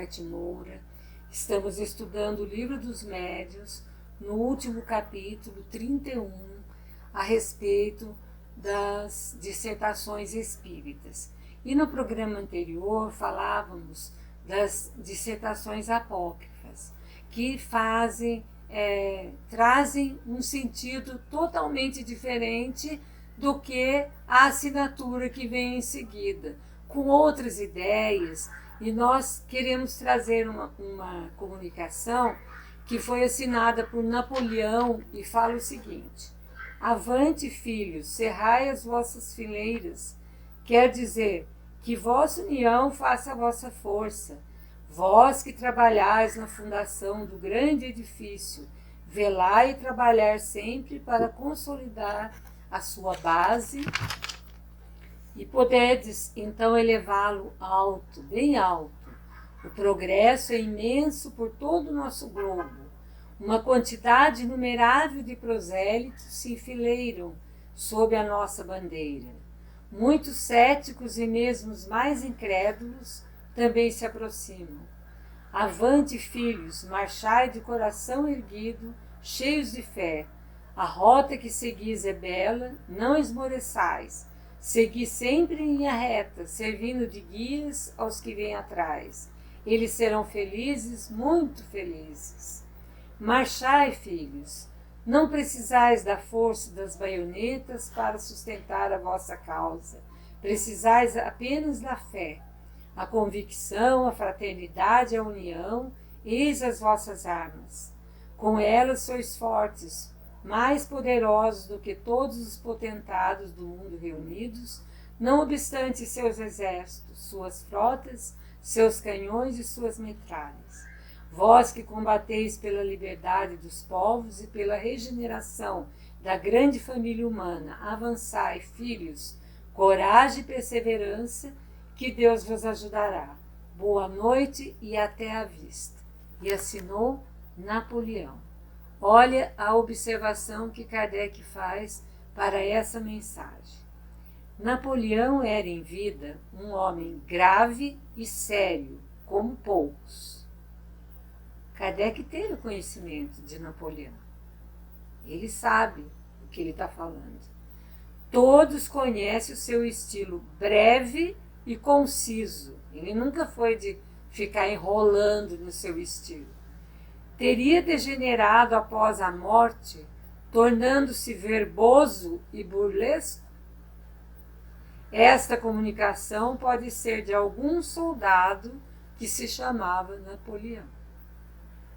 Elizabeth Moura. Estamos estudando o Livro dos Médiuns, no último capítulo 31, a respeito das dissertações espíritas. E no programa anterior falávamos das dissertações apócrifas, que trazem um sentido totalmente diferente do que a assinatura que vem em seguida, com outras ideias, e nós queremos trazer uma comunicação que foi assinada por Napoleão e fala o seguinte: avante, filhos, cerrai as vossas fileiras, quer dizer, que vossa união faça a vossa força, vós que trabalhais na fundação do grande edifício, velai e trabalhar sempre para consolidar a sua base e poderdes então elevá-lo alto, bem alto. O progresso é imenso por todo o nosso globo. Uma quantidade inumerável de prosélitos se enfileiram sob a nossa bandeira. Muitos céticos e mesmo os mais incrédulos também se aproximam. Avante, filhos, marchai de coração erguido, cheios de fé. A rota que seguis é bela, não esmoreçais. Segui sempre em linha reta, servindo de guias aos que vêm atrás. Eles serão felizes, muito felizes. Marchai, filhos. Não precisais da força das baionetas para sustentar a vossa causa. Precisais apenas da fé. A convicção, a fraternidade, a união, eis as vossas armas. Com elas sois fortes, mais poderosos do que todos os potentados do mundo reunidos, não obstante seus exércitos, suas frotas, seus canhões e suas metralhas. Vós que combateis pela liberdade dos povos e pela regeneração da grande família humana, avançai, filhos, coragem e perseverança, que Deus vos ajudará. Boa noite e até à vista. E assinou Napoleão. Olha a observação que Kardec faz para essa mensagem. Napoleão era em vida um homem grave e sério, como poucos. Kardec teve conhecimento de Napoleão. Ele sabe o que ele está falando. Todos conhecem o seu estilo breve e conciso. Ele nunca foi de ficar enrolando no seu estilo. Teria degenerado após a morte, tornando-se verboso e burlesco? Esta comunicação pode ser de algum soldado que se chamava Napoleão.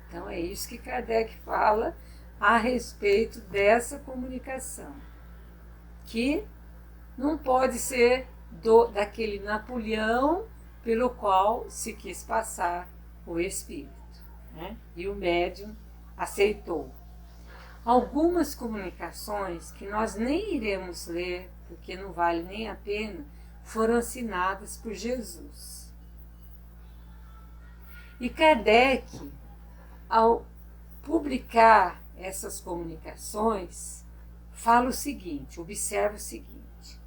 Então é isso que Kardec fala a respeito dessa comunicação, que não pode ser daquele Napoleão pelo qual se quis passar o espírito. E o médium aceitou. Algumas comunicações que nós nem iremos ler, porque não vale nem a pena, foram assinadas por Jesus. E Kardec, ao publicar essas comunicações, fala o seguinte, observa o seguinte: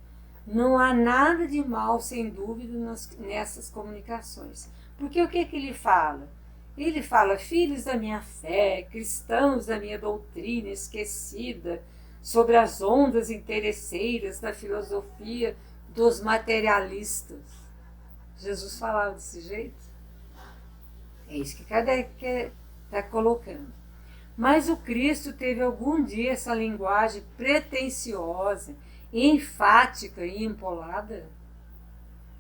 não há nada de mal, sem dúvida, nessas comunicações. Porque o que ele fala? Ele fala: filhos da minha fé, cristãos da minha doutrina esquecida, sobre as ondas interesseiras da filosofia dos materialistas. Jesus falava desse jeito? É isso que Kardec está colocando. Mas o Cristo teve algum dia essa linguagem pretensiosa, enfática e empolada?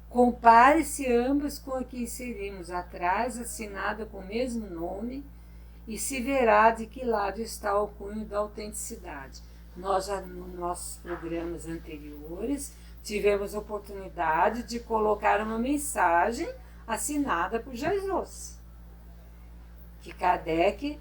Compare-se ambas com a que inserimos atrás, assinada com o mesmo nome, e se verá de que lado está o cunho da autenticidade. Nós já nos nossos programas anteriores tivemos a oportunidade de colocar uma mensagem assinada por Jesus, que Kardec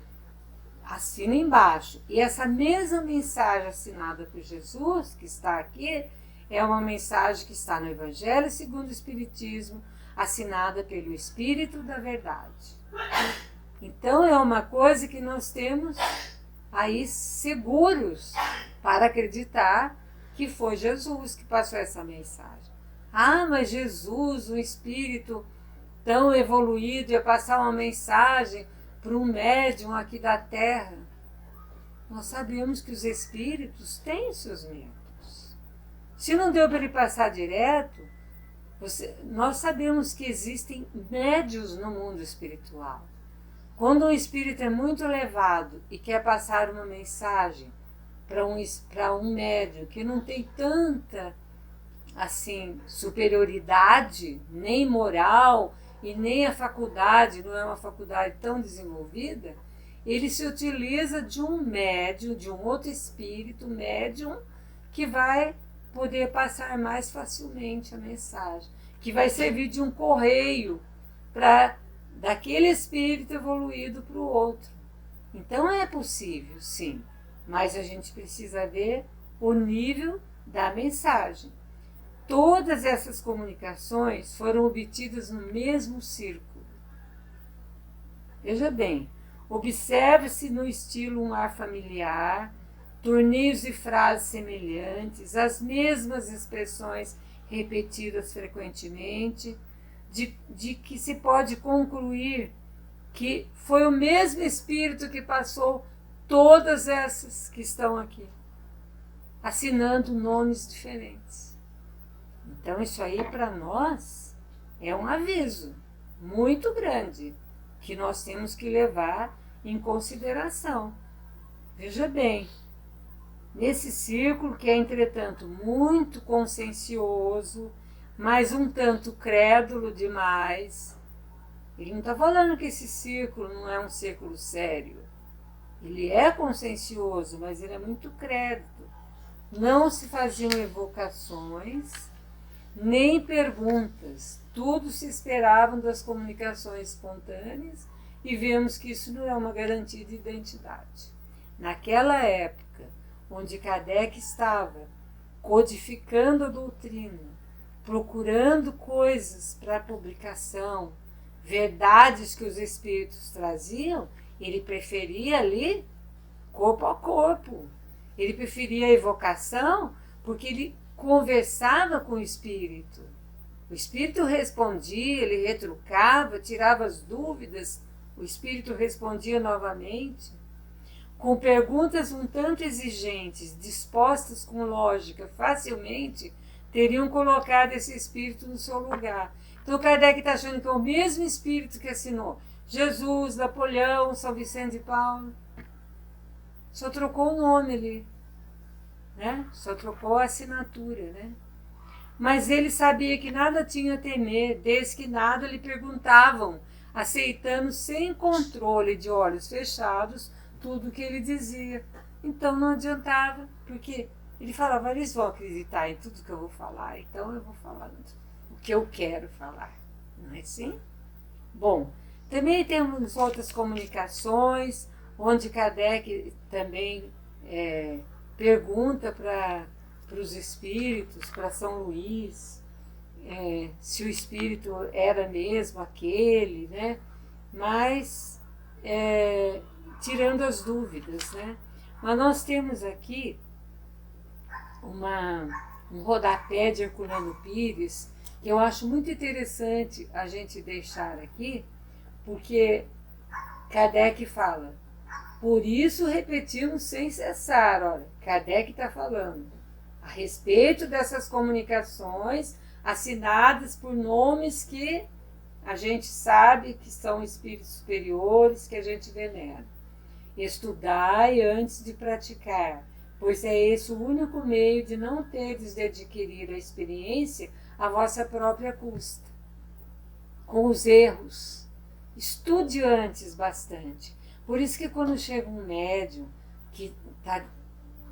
assina embaixo. E essa mesma mensagem assinada por Jesus, que está aqui, é uma mensagem que está no Evangelho segundo o Espiritismo, assinada pelo Espírito da Verdade. Então é uma coisa que nós temos aí seguros para acreditar que foi Jesus que passou essa mensagem. Ah, mas Jesus, o Espírito tão evoluído ia passar uma mensagem para um médium aqui da Terra. Nós sabemos que os espíritos têm os seus métodos. Se não deu para ele passar direto, nós sabemos que existem médios no mundo espiritual. Quando um espírito é muito elevado e quer passar uma mensagem para um médium que não tem tanta assim superioridade, nem moral e nem a faculdade, não é uma faculdade tão desenvolvida, ele se utiliza de um médium, de um outro espírito médium, que vai poder passar mais facilmente a mensagem, que vai servir de um correio para daquele espírito evoluído para o outro. Então é possível, sim, mas a gente precisa ver o nível da mensagem. Todas essas comunicações foram obtidas no mesmo círculo. Veja bem, observe-se no estilo um ar familiar, torneios e frases semelhantes, as mesmas expressões repetidas frequentemente, de que se pode concluir que foi o mesmo espírito que passou todas essas que estão aqui, assinando nomes diferentes. Então isso aí para nós é um aviso muito grande que nós temos que levar em consideração. Veja bem, nesse círculo que é entretanto muito consciencioso, mas um tanto crédulo demais, ele não está falando que esse círculo não é um círculo sério. Ele é consciencioso, mas ele é muito crédulo. Não se faziam evocações, nem perguntas. Tudo se esperavam das comunicações espontâneas e vemos que isso não é uma garantia de identidade. Naquela época, onde Kardec estava codificando a doutrina, procurando coisas para publicação, verdades que os espíritos traziam, ele preferia ali corpo a corpo. Ele preferia a evocação porque ele conversava com o espírito. O espírito respondia, ele retrucava, tirava as dúvidas, o espírito respondia novamente. Com perguntas um tanto exigentes, dispostas com lógica, facilmente teriam colocado esse espírito no seu lugar. Então Kardec está achando que é o mesmo espírito que assinou Jesus, Napoleão, São Vicente de Paulo. Só trocou o nome ali, né? Só trocou a assinatura, né? Mas ele sabia que nada tinha a temer, desde que nada lhe perguntavam, aceitando sem controle de olhos fechados tudo o que ele dizia. Então não adiantava, porque ele falava, eles vão acreditar em tudo que eu vou falar, então eu vou falar o que eu quero falar. Não é assim? Bom, também temos outras comunicações, onde Kardec também pergunta para os espíritos, para São Luís, se o espírito era mesmo aquele, né? Mas tirando as dúvidas, né? Mas nós temos aqui um rodapé de Herculano Pires, que eu acho muito interessante a gente deixar aqui, porque Kardec fala, por isso repetimos sem cessar. Olha, Kardec está falando a respeito dessas comunicações assinadas por nomes que a gente sabe que são espíritos superiores, que a gente venera. Estudai antes de praticar, pois é esse o único meio de não teres de adquirir a experiência à vossa própria custa, com os erros. Estude antes bastante. Por isso que quando chega um médium que está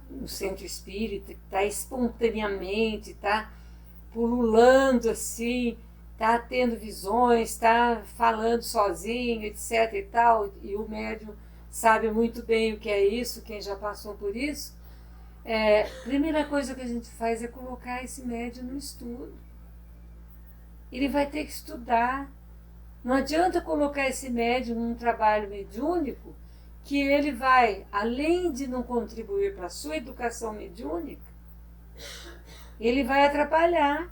no centro espírita, que está espontaneamente, está pululando assim, está tendo visões, está falando sozinho, etc. e tal, e o médium sabe muito bem o que é isso, quem já passou por isso, primeira coisa que a gente faz é colocar esse médium no estudo. Ele vai ter que estudar. Não adianta colocar esse médium num trabalho mediúnico que ele vai, além de não contribuir para a sua educação mediúnica, ele vai atrapalhar.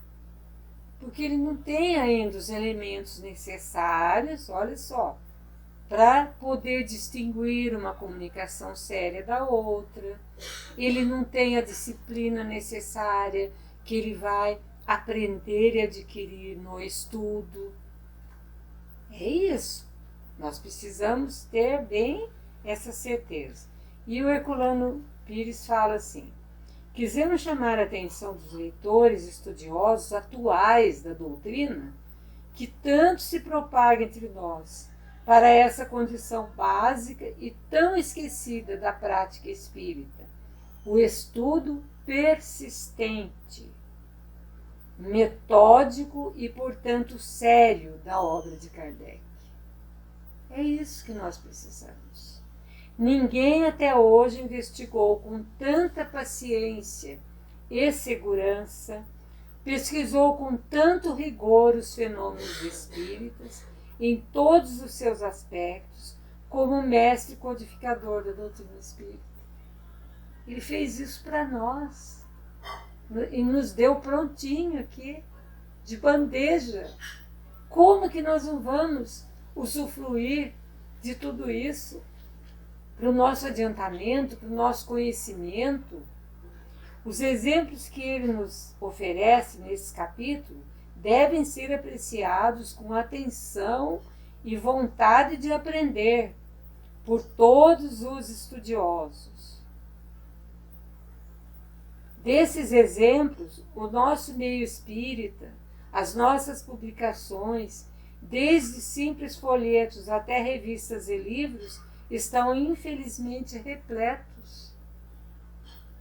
porque ele não tem ainda os elementos necessários, olha só, para poder distinguir uma comunicação séria da outra. Ele não tem a disciplina necessária que ele vai aprender e adquirir no estudo. É isso. Nós precisamos ter bem essa certeza. E o Herculano Pires fala assim: quisemos chamar a atenção dos leitores estudiosos atuais da doutrina que tanto se propaga entre nós para essa condição básica e tão esquecida da prática espírita, o estudo persistente, metódico e, portanto, sério da obra de Kardec. É isso que nós precisamos. Ninguém até hoje investigou com tanta paciência e segurança, pesquisou com tanto rigor os fenômenos espíritas em todos os seus aspectos, como o mestre codificador da doutrina espírita. Ele fez isso para nós e nos deu prontinho aqui, de bandeja. Como que nós não vamos usufruir de tudo isso para o nosso adiantamento, para o nosso conhecimento? Os exemplos que ele nos oferece nesse capítulo devem ser apreciados com atenção e vontade de aprender por todos os estudiosos. Desses exemplos, o nosso meio espírita, as nossas publicações, desde simples folhetos até revistas e livros, estão infelizmente repletos.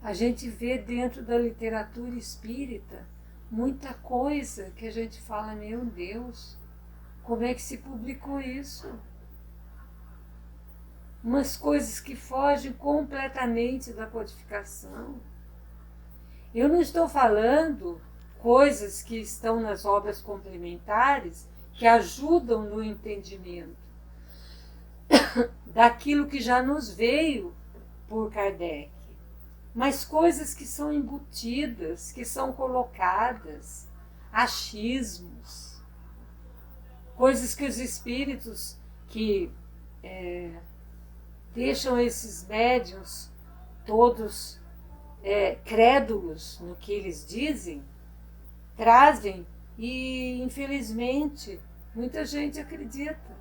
A gente vê dentro da literatura espírita muita coisa que a gente fala: meu Deus, como é que se publicou isso? Umas coisas que fogem completamente da codificação. Eu não estou falando coisas que estão nas obras complementares que ajudam no entendimento daquilo que já nos veio por Kardec, mas coisas que são embutidas, que são colocadas, achismos, coisas que os espíritos que deixam esses médiuns todos crédulos no que eles dizem, trazem e, infelizmente, muita gente acredita.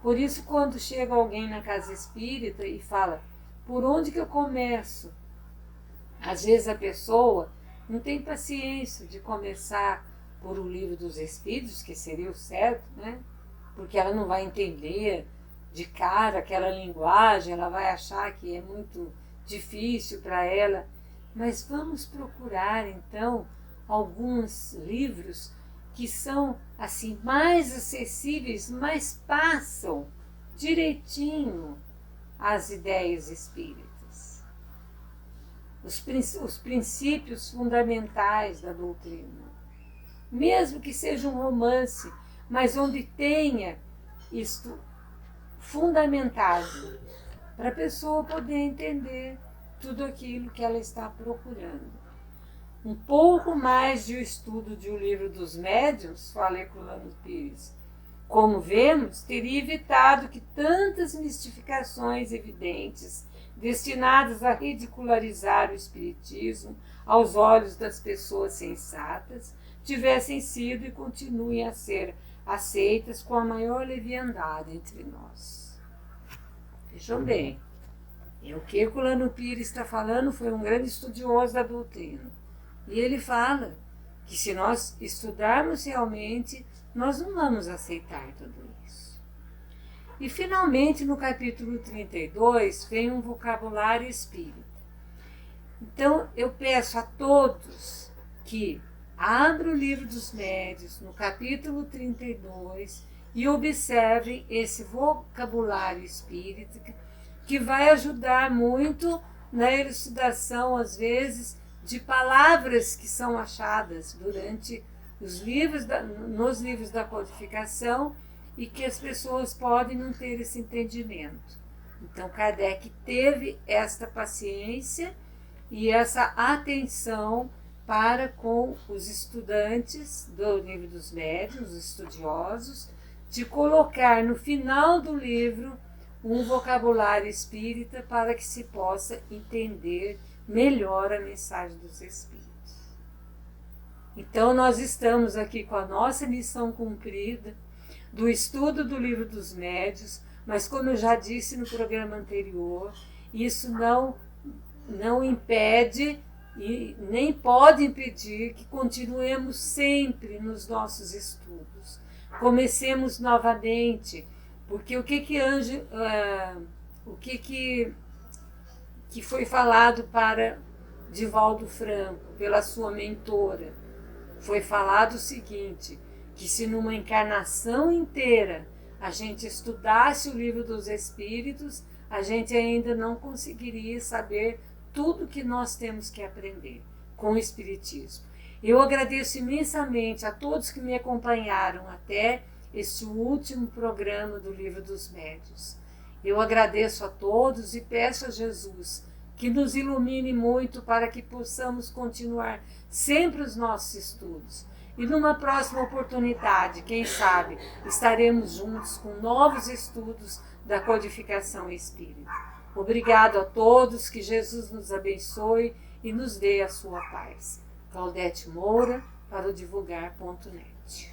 Por isso, quando chega alguém na casa espírita e fala: por onde que eu começo? Às vezes a pessoa não tem paciência de começar por o Livro dos Espíritos, que seria o certo, né? Porque ela não vai entender de cara aquela linguagem, ela vai achar que é muito difícil para ela. Mas vamos procurar, então, alguns livros que são assim mais acessíveis, mas passam direitinho as ideias espíritas, os princípios fundamentais da doutrina, mesmo que seja um romance, mas onde tenha isto fundamentado, para a pessoa poder entender tudo aquilo que ela está procurando. Um pouco mais de estudo de O Livro dos Médiuns, fala Herculano Pires, como vemos, teria evitado que tantas mistificações evidentes, destinadas a ridicularizar o espiritismo aos olhos das pessoas sensatas, tivessem sido e continuem a ser aceitas com a maior leviandade entre nós. Vejam bem, o que Herculano Pires está falando foi um grande estudioso da doutrina. E ele fala que se nós estudarmos realmente, nós não vamos aceitar tudo isso. E finalmente, no capítulo 32, vem um vocabulário espírita. Então, eu peço a todos que abram o Livro dos Médiuns, no capítulo 32, e observem esse vocabulário espírita, que vai ajudar muito na elucidação, às vezes, de palavras que são achadas durante nos livros da codificação e que as pessoas podem não ter esse entendimento. Então, Kardec teve esta paciência e essa atenção para com os estudantes do Livro dos Médiuns, os estudiosos, de colocar no final do livro um vocabulário espírita para que se possa entender melhor a mensagem dos Espíritos. Então nós estamos aqui com a nossa missão cumprida, do estudo do Livro dos Médiuns, mas como eu já disse no programa anterior, isso não impede e nem pode impedir que continuemos sempre nos nossos estudos. Comecemos novamente, porque o que foi falado para Divaldo Franco, pela sua mentora, foi falado o seguinte, que se numa encarnação inteira a gente estudasse o Livro dos Espíritos, a gente ainda não conseguiria saber tudo que nós temos que aprender com o Espiritismo. Eu agradeço imensamente a todos que me acompanharam até este último programa do Livro dos Médiuns. Eu agradeço a todos e peço a Jesus que nos ilumine muito para que possamos continuar sempre os nossos estudos. E numa próxima oportunidade, quem sabe, estaremos juntos com novos estudos da codificação espírita. Obrigado a todos, que Jesus nos abençoe e nos dê a sua paz. Claudete Moura, para o divulgar.net.